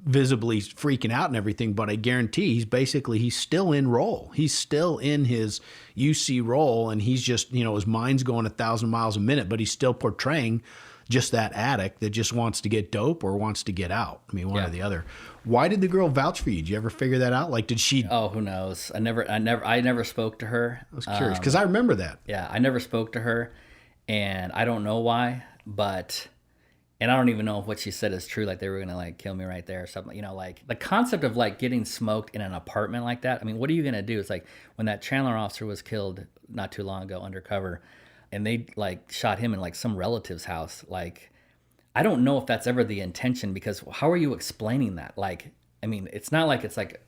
visibly freaking out and everything, but I guarantee he's still in role. He's still in his UC role, and he's just, his mind's going 1,000 miles a minute, but he's still portraying just that addict that just wants to get dope or wants to get out. I mean, one or the other. Why did the girl vouch for you? Did you ever figure that out? Like, did she? Oh, who knows? I never spoke to her. I was curious because I remember that. Yeah, I never spoke to her, and I don't know why, but And I don't even know if what she said is true. Like they were gonna like kill me right there or something. You know, like the concept of like getting smoked in an apartment like that. I mean, what are you gonna do? It's like when that Chandler officer was killed not too long ago undercover, and they like shot him in like some relative's house. Like, I don't know if that's ever the intention, because how are you explaining that? Like, I mean, it's not like it's like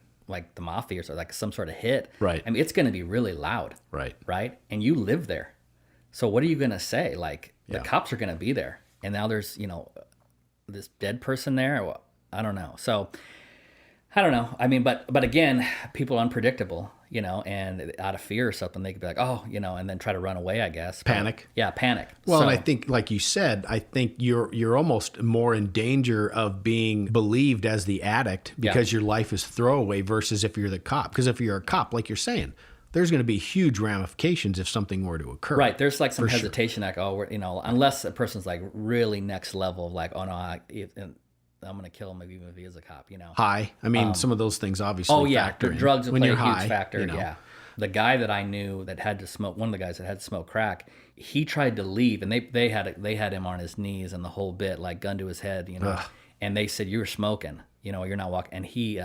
the mafia or so, like some sort of hit. Right. I mean, it's gonna be really loud. Right. Right. And you live there, so what are you gonna say? Like the Yeah. cops are gonna be there. And now there's, this dead person there. Well, I don't know. So I don't know. I mean, but again, people are unpredictable, and out of fear or something, they could be like, oh, and then try to run away, I guess. Panic. Yeah, panic. Well, So, and I think, like you said, I think you're almost more in danger of being believed as the addict because your life is throwaway versus if you're the cop. Because if you're a cop, like you're saying, there's going to be huge ramifications if something were to occur. right. There's like some hesitation, like, oh, unless a person's like really next level of like, oh no, I'm going to kill him even if he is a cop, High. I mean, some of those things obviously Oh yeah, factor in. drugs will when play a you're huge high, factor. Yeah, the guy that I knew that had to smoke, one of the guys that had to smoke crack, he tried to leave, and they had him on his knees and the whole bit, like gun to his head, and they said, you're smoking, you're not walking, and he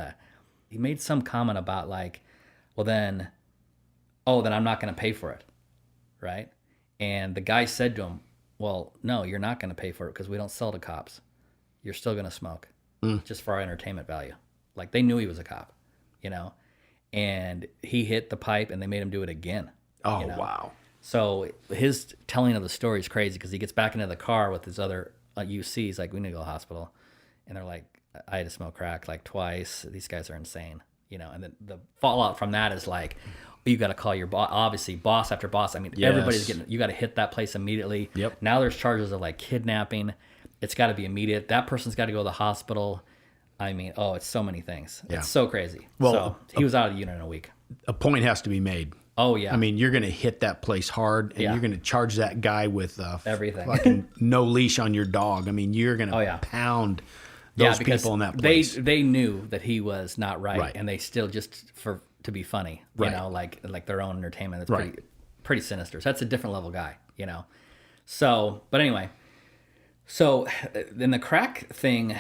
made some comment about like, well then I'm not going to pay for it, right? And the guy said to him, well, no, you're not going to pay for it because we don't sell to cops. You're still going to smoke just for our entertainment value. Like they knew he was a cop, and he hit the pipe and they made him do it again. Oh, wow. So his telling of the story is crazy because he gets back into the car with his other UCs, like, we need to go to the hospital. And they're like, I had to smoke crack like twice. These guys are insane, and then the fallout from that is like, you got to call your boss, obviously boss after boss. I mean, everybody's you got to hit that place immediately. Yep. Now there's charges of like kidnapping. It's got to be immediate. That person's got to go to the hospital. I mean, it's so many things. Yeah. It's so crazy. Well, so he was out of the unit in a week. A point has to be made. Oh yeah. I mean, you're going to hit that place hard, and you're going to charge that guy with everything. Fucking no leash on your dog. I mean, you're going to pound those people in that place. They knew that he was not right, and they still just to be funny, like their own entertainment. It's pretty sinister. So that's a different level guy, So, but anyway, so then the crack thing,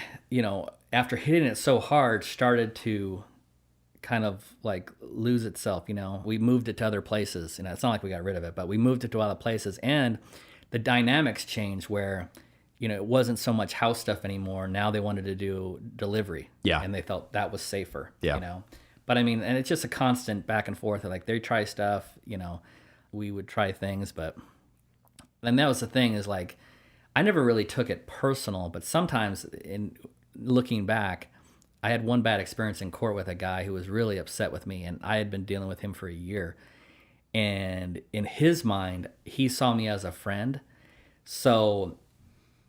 after hitting it so hard, started to kind of like lose itself. We moved it to other places. It's not like we got rid of it, but we moved it to other places, and the dynamics changed where, it wasn't so much house stuff anymore. Now they wanted to do delivery, and they felt that was safer, But I mean, and it's just a constant back and forth. Like they try stuff, we would try things, and that was the thing is like, I never really took it personal, but sometimes in looking back, I had one bad experience in court with a guy who was really upset with me, and I had been dealing with him for a year. And in his mind, he saw me as a friend. So,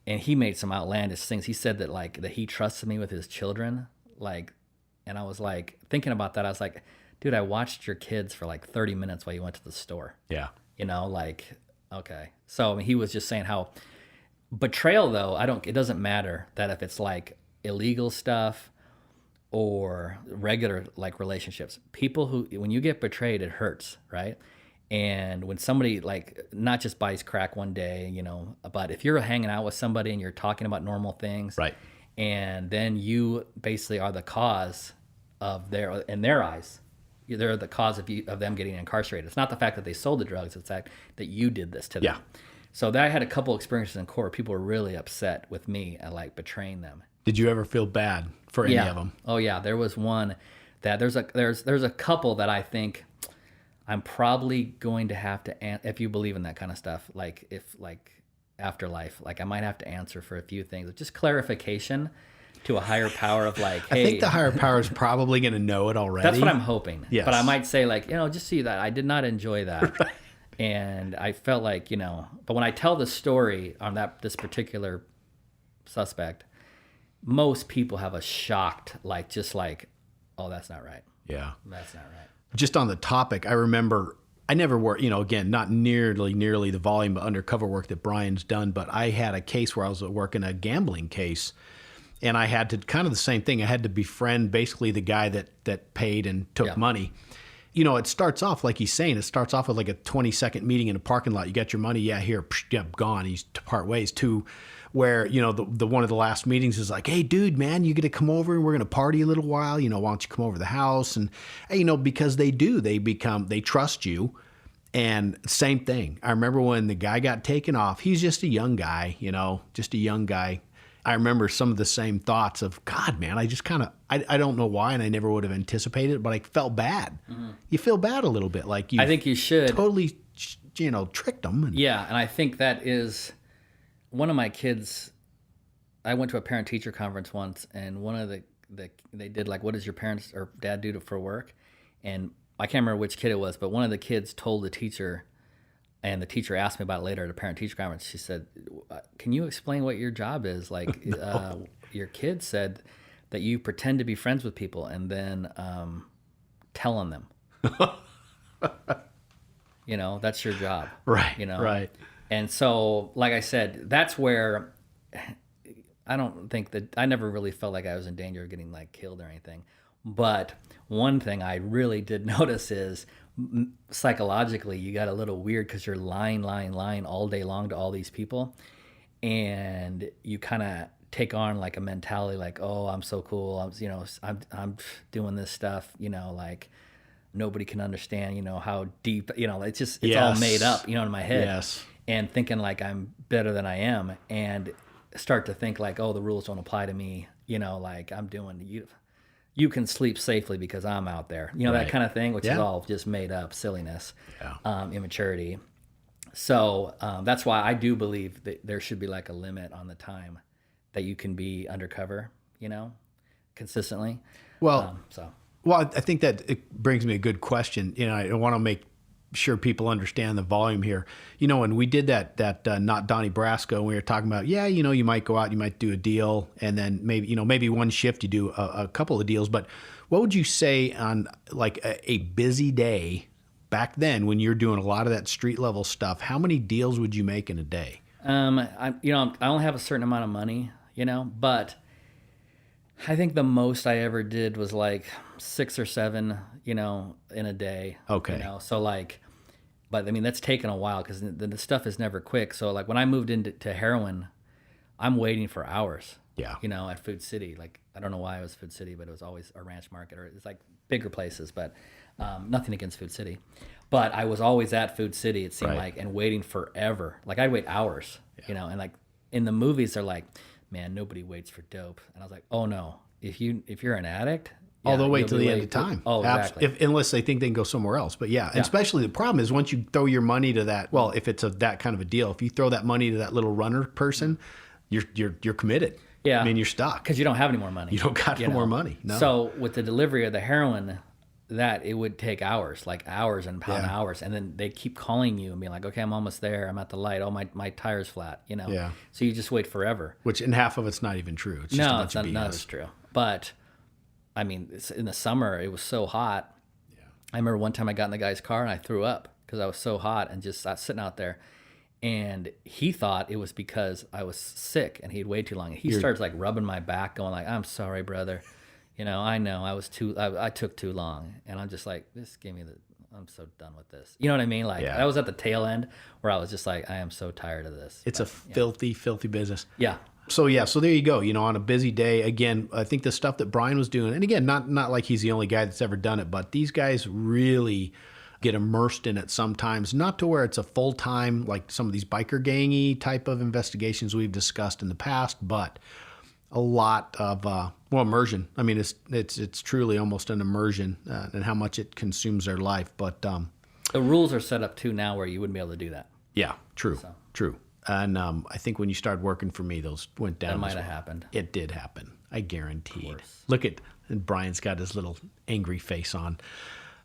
and he made some outlandish things. He said that he trusted me with his children, and I was like, thinking about that, I was like, dude, I watched your kids for like 30 minutes while you went to the store. Yeah. Okay. So I mean, he was just saying how betrayal, though, it doesn't matter that if it's like illegal stuff or regular like relationships. People when you get betrayed, it hurts, right? And when somebody like not just buys crack one day, but if you're hanging out with somebody and you're talking about normal things, right, and then you basically are the cause of in their eyes, they're the cause of them getting incarcerated. It's not the fact that they sold the drugs; it's the fact that you did this to them. Yeah. So I had a couple experiences in court. People were really upset with me and like betraying them. Did you ever feel bad for any of them? Oh yeah, there was one that there's a couple that I think I'm probably going to have to if you believe in that kind of stuff, like if like afterlife, like I might have to answer for a few things, just clarification to a higher power of like, hey, I think the higher power is probably going to know it already. That's what I'm hoping. Yes. But I might say like, just see that I did not enjoy that. Right. And I felt like, but when I tell the story on this particular suspect, most people have a shocked, oh, that's not right. Yeah. That's not right. Just on the topic, I remember I never worked, again, not nearly the volume of undercover work that Brian's done, but I had a case where I was working a gambling case, and I had to kind of the same thing. I had to befriend basically the guy that paid and took money. it starts off like he's saying. It starts off with like a 20-second meeting in a parking lot. You got your money, yeah, here, psh, yeah, gone. He's to part ways. To where the one of the last meetings is like, hey, dude, man, you get to come over and we're gonna party a little while. Why don't you come over to the house? And because they trust you. And same thing. I remember when the guy got taken off. He's just a young guy, just a young guy. I remember some of the same thoughts of, God, man, I just kind of, I don't know why, and I never would have anticipated it, but I felt bad. Mm-hmm. You feel bad a little bit, like you. I think you should totally, tricked them. Yeah, and I think that is one of my kids. I went to a parent-teacher conference once, and one of they did like, what does your parents or dad do for work? And I can't remember which kid it was, but one of the kids told the teacher. And the teacher asked me about it later at a parent-teacher conference. She said, can you explain what your job is? Like, no. Your kid said that you pretend to be friends with people and then tell on them. That's your job. Right, right. And so, like I said, that's where I don't think that I never really felt like I was in danger of getting, like, killed or anything. But one thing I really did notice is psychologically you got a little weird because you're lying all day long to all these people, and you kind of take on like a mentality like, oh, I'm so cool, I'm doing this stuff, like nobody can understand how deep, it's yes. all made up in my head. Yes. And thinking like I'm better than I am, and start to think like, oh, the rules don't apply to me, like I'm doing you can sleep safely because I'm out there, right. That kind of thing, which is all just made up silliness, immaturity. So that's why I do believe that there should be like a limit on the time that you can be undercover, consistently. Well, I think that it brings me a good question. I want to make sure people understand the volume here. When we did that Not Donnie Brasco, we were talking about, you might go out, you might do a deal, and then maybe one shift you do a couple of deals. But what would you say on like a busy day back then when you're doing a lot of that street level stuff? How many deals would you make in a day? I only have a certain amount of money, but I think the most I ever did was like 6 or 7, in a day. Okay. So like, but I mean, that's taken a while because the stuff is never quick. So like when I moved into heroin, I'm waiting for hours. Yeah. At Food City. Like, I don't know why it was Food City, but it was always a Ranch Market, or it's like bigger places, but nothing against Food City. But I was always at Food City, it seemed like, and waiting forever. Like I'd wait hours, and like in the movies, they're like, man, nobody waits for dope. And I was like, oh no, if you're an addict, they'll wait till the end of time. Oh, exactly. Unless they think they can go somewhere else. But and especially the problem is once you throw your money to that, well, if it's that kind of a deal, if you throw that money to that little runner person, you're committed. Yeah. I mean, you're stuck. Because you don't have any more money. You don't got no more money. No. So with the delivery of the heroin, that it would take hours and hours. And then they keep calling you and being like, okay, I'm almost there. I'm at the light. Oh, my tire's flat, Yeah. So you just wait forever. And half of it's not even true. It's just a bunch of BS. None of it's true. But I mean, in the summer, it was so hot. Yeah. I remember one time I got in the guy's car and I threw up because I was so hot and just sitting out there. And he thought it was because I was sick and he'd waited too long. And he starts like rubbing my back, going like, "I'm sorry, brother. I know I took too long." And I'm just like, I'm so done with this. You know what I mean? Like I was at the tail end where I was just like, I am so tired of this. It's a filthy, filthy business. Yeah. So there you go. On a busy day, again, I think the stuff that Brian was doing, and again, not like he's the only guy that's ever done it, but these guys really get immersed in it sometimes, not to where it's a full-time, like some of these biker gangy type of investigations we've discussed in the past, but a lot of, immersion. I mean, it's truly almost an immersion and how much it consumes their life. But the rules are set up too now where you wouldn't be able to do that. Yeah, true. And I think when you started working for me, those went down. That might have happened. It did happen. I guaranteed. Look at, and Brian's got his little angry face on.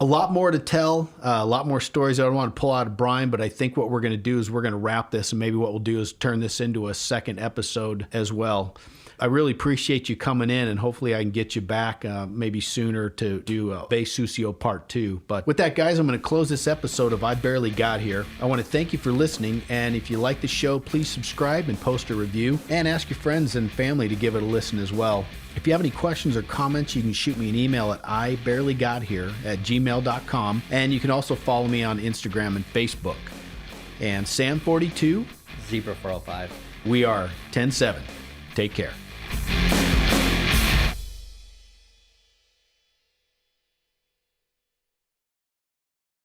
A lot more to tell, a lot more stories I don't want to pull out of Brian, but I think what we're going to do is we're going to wrap this, and maybe what we'll do is turn this into a second episode as well. I really appreciate you coming in, and hopefully I can get you back maybe sooner to do Base Sucio Part 2. But with that, guys, I'm going to close this episode of I Barely Got Here. I want to thank you for listening, and if you like the show, please subscribe and post a review, and ask your friends and family to give it a listen as well. If you have any questions or comments, you can shoot me an email at ibarelygodhere@gmail.com, and you can also follow me on Instagram and Facebook. And Sam42, Zebra 405. we are 10-7. Take care.